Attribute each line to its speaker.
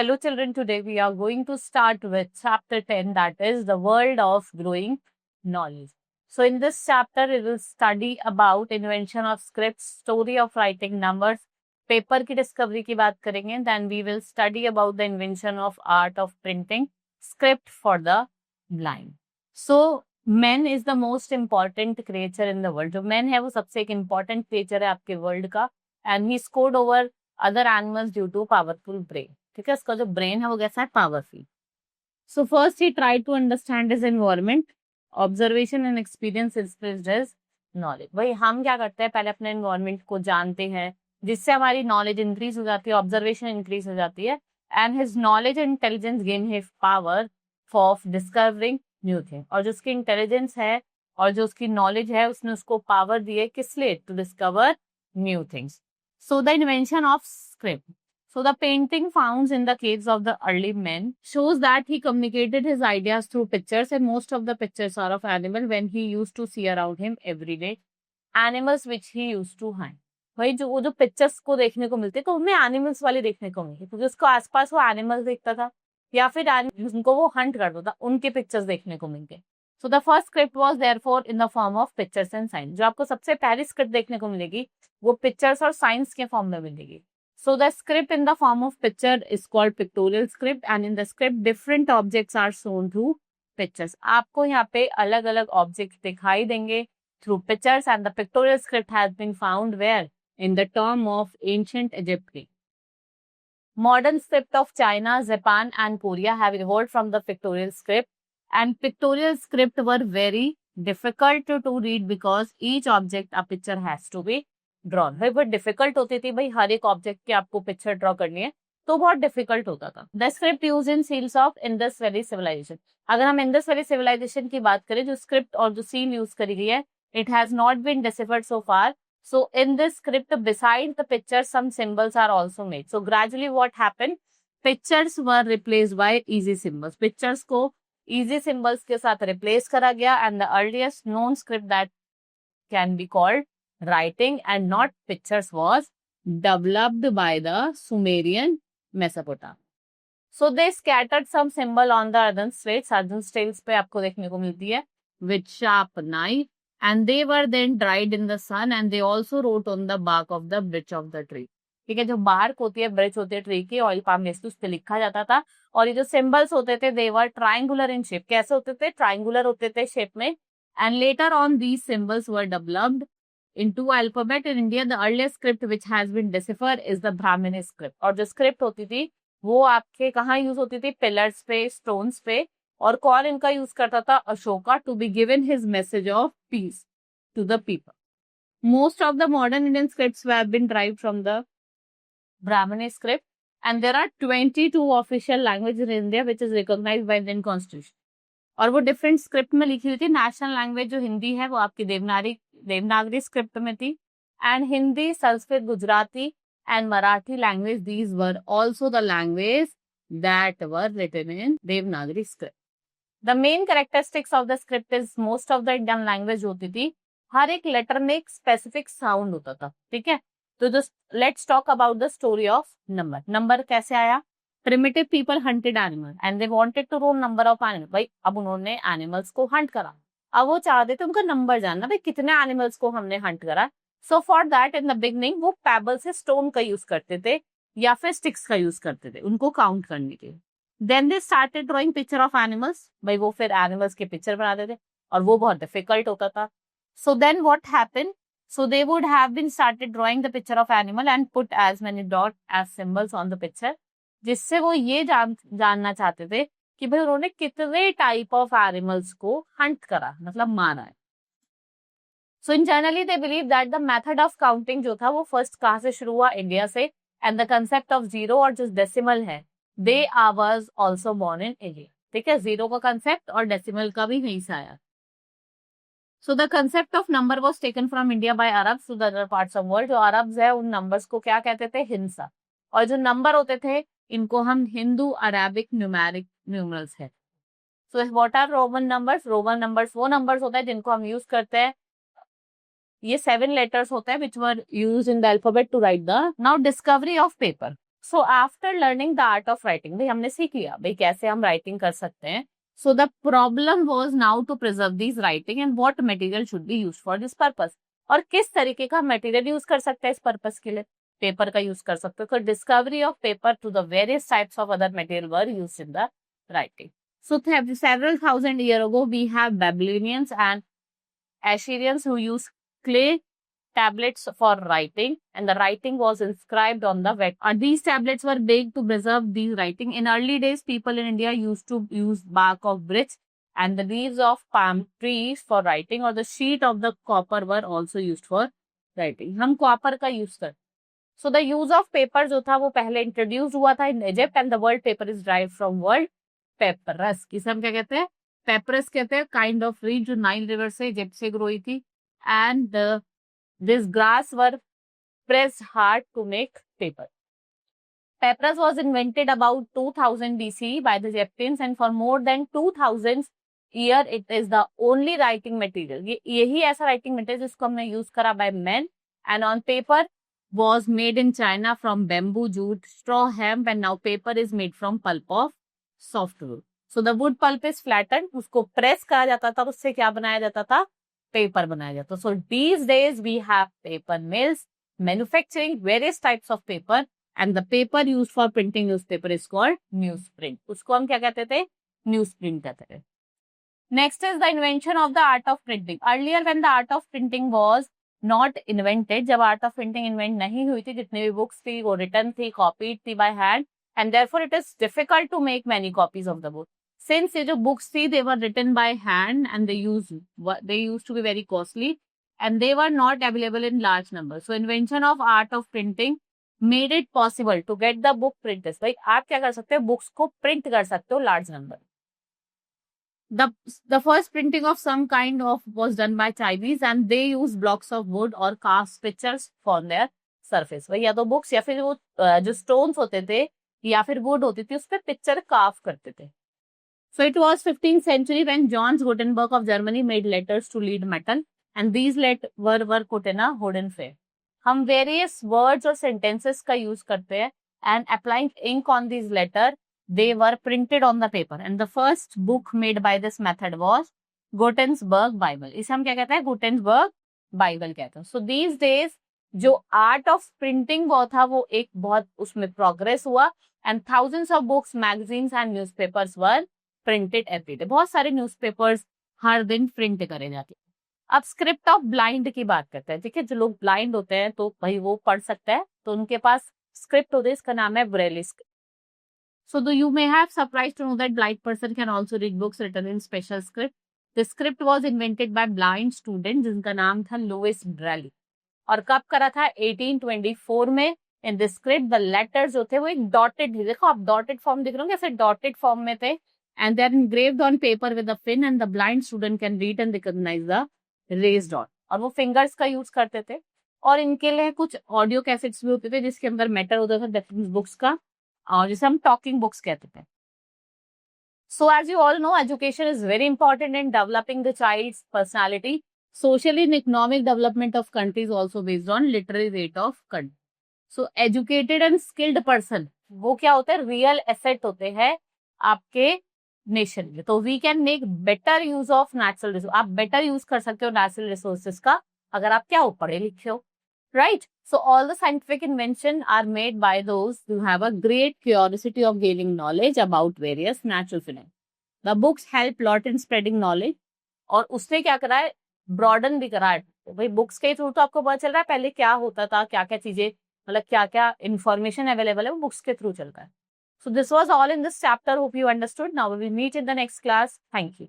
Speaker 1: Hello children, today we are going to start with chapter 10, that is the world of growing knowledge. So in this chapter we will study about invention of scripts, story of writing numbers, paper की discovery की बात करेंगे, then we will study about the invention of art of printing, script for the blind. So man is the most important creature in the world. जो man है वो सबसे एक important creature है आपके world का, and he scored over other animals due to powerful brain. ठीक है, इसका जो ब्रेन है वो कैसा है, powerful. So first he try to understand his environment, observation and experience expressed his knowledge. भाई हम क्या करते हैं, पहले अपने एनवायरनमेंट को जानते हैं, जिससे हमारी नॉलेज इंक्रीज हो जाती है, ऑब्जर्वेशन इंक्रीज हो जाती है, and his knowledge and intelligence gain his power of discovering new thing. और जो उसकी इंटेलिजेंस है और जो उसकी नॉलेज है उसने उसको पावर दी है, किस लिए, to discover new things. So the invention of script. So the painting found in the caves of the early men shows that he communicated his ideas through pictures, and most of the pictures are of animal when he used to see around him every day. Animals which he used to hunt. भाई जो वो जो pictures को देखने को मिलते तो उनमें एनिमल्स वाले देखने को मिलते, क्योंकि उसको आसपास वो एनिमल्स देखता था या फिर उनको वो हंट करता था, उनके पिक्चर्स देखने को मिलते. So the first script was therefore in the form of pictures and signs. जो आपको सबसे पहली स्क्रिप्ट देखने को मिलेगी वो पिक्चर्स और साइंस के फॉर्म में मिलेगी. So the script in the form of picture is called pictorial script, and in the script different objects are shown through pictures. आपको यहाँ पे अलग अलग ऑब्जेक्ट दिखाई देंगे through pictures, and the pictorial script has been found where, in the tomb of ancient Egypt. Modern script of China, Japan and Korea have evolved from the pictorial script, and pictorial script were very difficult to read because each object a picture has to be drawn. भाई बहुत difficult होती थी, भाई हर एक object की आपको picture draw करनी है तो बहुत डिफिकल्ट होता था. The script use in seals of Indus valley civilisation. अगर हम इंडस वैली सिविलाइजेशन की बात करें, जो स्क्रिप्ट और जो सील यूज करी गई है, it has not been deciphered so far. So in this script, beside the pictures, some symbols are also made. So gradually what happened? Pictures were replaced by easy symbols. Pictures को easy symbols के साथ replace करा गया, and the earliest known script that can be called writing and not pictures was developed by the Sumerian Mesopotamia. So they scattered some symbol on the earthen slates. earthen slates पे आपको देखने को मिलती है with sharp knife, and they were then dried in the sun, and they also wrote on the bark of the branch of the tree. ठीक है, जो bark होती है, ब्रिच होती है ट्री की, ऑयल पाम बेस्ड, उस पे लिखा जाता था. और ये जो सिंबल्स होते थे, दे वर ट्रायंगुलर इन शेप. कैसे होते थे, ट्रायंगुलर होते थे शेप में. And later on these symbols were developed into alphabet. In India, the earliest script which has been deciphered is the Brahmini script. और जो स्क्रिप्ट होती थी वो आपके कहाँ यूज होती थी, पिलर्स पे, स्टोन्स पे. और कौन इनका यूज करता था, Ashoka, to be given his message of peace to the people. Most of the modern Indian scripts have been derived from the Brahmini script, and there are 22 official languages in India which is recognized by Indian Constitution. और वो different script में लिखी हुई थी. National language जो हिंदी है वो आपकी देवनागरी स्क्रिप्ट में थी, and Hindi, Sanskrit, Gujarati and Marathi language, these were also the language that were written in Devanagari script. The main characteristics of the script is, most of the Indian language होती थी, हर एक लेटर में एक स्पेसिफिक साउंड होता था. ठीक है, तो let's talk about the story of number. Number कैसे आया? Primitive people hunted animals and they wanted to know number of animals. भाई अब उन्होंने एनिमल्स को हंट करा, अब वो चाहते थे उनका नंबर जानना, भाई कितने एनिमल्स को हमने हंट करा. So for that in the beginning वो पेबल से स्टोन का यूज करते थे या फिर स्टिक्स का यूज करते थे उनको काउंट करने के लिए. Then they started drawing picture of animals. भाई वो फिर एनिमल्स के पिक्चर बनाते थे और वो बहुत डिफिकल्ट होता था. So then what happened, so they would have been started drawing the picture of animal and put as many dot as symbols on the picture, जिससे वो ये जानना चाहते थे कि भाई उन्होंने कितने टाइप ऑफ एनिमल्स को हंट करा, मतलब मारा है. So in generally they believe that the method of counting जो था वो फर्स्ट कहाँ से शुरू हुआ, इंडिया से, and the concept of zero और जो डेसिमल है, they was also born in India. ठीक है, जीरो का कंसेप्ट और डेसिमल का भी यहीं से आया. So the concept of number was taken from India by Arabs to the other parts of world. जो अरब्स है उन नंबर्स को क्या कहते थे, हिंसा. और जो नंबर होते थे इनको हम हिंदू अरेबिक न्यूमेरिक न्यूमरल्स है. So what are Roman numbers? Roman numbers वो नंबर्स होते हैं जिनको हम यूज करते हैं, ये 7 लेटर्स होते हैं which were used in the alphabet to write the. Now discovery of paper. So after learning the art of writing, भाई हमने सीख लिया भाई कैसे हम राइटिंग कर सकते हैं. So the problem was now to preserve this writing and what material should be used for this purpose. और किस तरीके का मटेरियल यूज कर सकते हैं इस पर्पस के लिए. पेपर का यूज कर सकते हो. तो discovery of paper two the various types of other material were used in the writing. So several thousand years ago, we have Babylonians and Assyrians who used clay tablets for writing, and the writing was inscribed on the wet. These tablets were baked to preserve the writing. In early days, people in India used to use bark of birch and the leaves of palm trees for writing, or the sheet of the copper were also used for writing. हम copper का use कर. So the use of paper जो था वो पहले introduce हुआ था in Egypt, and the word paper is derived from word papyrus. किसे हम क्या कहते हैं, पेपरस कहते हैं. काइंड ऑफ रीड जो नाइल रिवर से इजिप्ट से ग्रो हुई थी. And this grass were pressed hard to make paper. Papyrus was invented about 2000 BC by the Egyptians, and for more than 2000 year it is the only writing material. यही ऐसा writing material जिसको हमने use करा bye men. And on paper was made in China from bamboo, jute, straw, hemp, and now paper is made from pulp of softwood. So the wood pulp is flattened. उसको press करा जाता था, उससे क्या बनाया जाता था, पेपर बनाया जाता. So these days we have paper mills manufacturing various types of paper, and the paper used for printing newspaper is called newsprint. उसको हम क्या कहते थे, newsprint कहते थे. Next is the invention of the art of printing. Earlier when the art of printing was not invented, जब art of printing invent नहीं हुई थी, जितनी भी books थी वो written थी, copied थी by hand, and therefore it is difficult to make many copies of the book. Since ये जो books थी, they were written by hand and they used to be very costly, and they were not available in large numbers. So invention of art of printing made it possible to get the book printed. भाई आप क्या कर सकते हो, books को print कर सकते हो large number. The first printing of some kind of was done by Chinese, and they used blocks of wood or cast pictures for their surface. भाई या तो books या फिर वो जो stones होते थे या फिर wood होती थी, उस पर पिक्चर कार्व करते थे. So it was 15th century when John Gutenberg of Germany made letters to lead metal, and these letters were put in a wooden frame. हम various words और sentences का use करते हैं, and applying ink on these letters, they were printed on the paper. And the first book made by this method was Gutenberg Bible. इसे हम क्या कहते हैं, Gutenberg Bible कहते हैं. So these days जो आर्ट ऑफ प्रिंटिंग वो था वो एक बहुत उसमें प्रोग्रेस हुआ, and thousands of books, magazines and newspapers were printed every day. बहुत सारे न्यूज़पेपर्स हर दिन प्रिंट करे जाते हैं. अब स्क्रिप्ट ऑफ ब्लाइंड की बात करते हैं. ठीक है, जो लोग ब्लाइंड होते हैं तो भाई वो पढ़ सकते हैं, तो उनके पास स्क्रिप्ट होती है, इसका नाम है Braille script. So though you may have surprised to know that blind person can also read books written in special script. The script was invented by blind student जिनका नाम था लुइस ब्रेली. और कब करा था, 1824 में. In the script the letters जो थे वो एक डॉटेड, देखो आप डॉटेड फॉर्म दिख रहे हो, कैसे डॉटेड फॉर्म में थे, and they are engraved on paper with a pen, and the blind student can read and recognise the raised dot. और वो फिंगर्स का यूज करते थे. और इनके लिए कुछ ऑडियो कैसेट्स भी होते थे जिसके अंदर मैटर होता था डिफरेंट बुक्स का, और जिसे हम टॉकिंग बुक्स कहते थे. So as you all know, education is very important in developing the child's personality. Social and economic development of country is also based on literary rate of country. So educated and skilled person वो क्या होते हैं, real asset होते हैं आपके nation में. तो we can make better use of natural resource. आप बेटर यूज कर सकते हो नेचुरल रिसोर्सेज का अगर आप क्या हो, पढ़े लिखे हो, right. So all the scientific inventions are made by those who have a great curiosity of gaining knowledge about various natural phenomena. The books help lot in spreading knowledge. और उसने क्या करा है, ब्रॉडन भी करा है. भाई बुक्स के थ्रू तो आपको पता चल रहा है पहले क्या होता था, क्या क्या चीजें, मतलब क्या क्या इंफॉर्मेशन अवेलेबल है वो बुक्स के थ्रू चल रहा है. So this was all in this chapter. Hope you understood. Now we will meet in the next class. Thank you.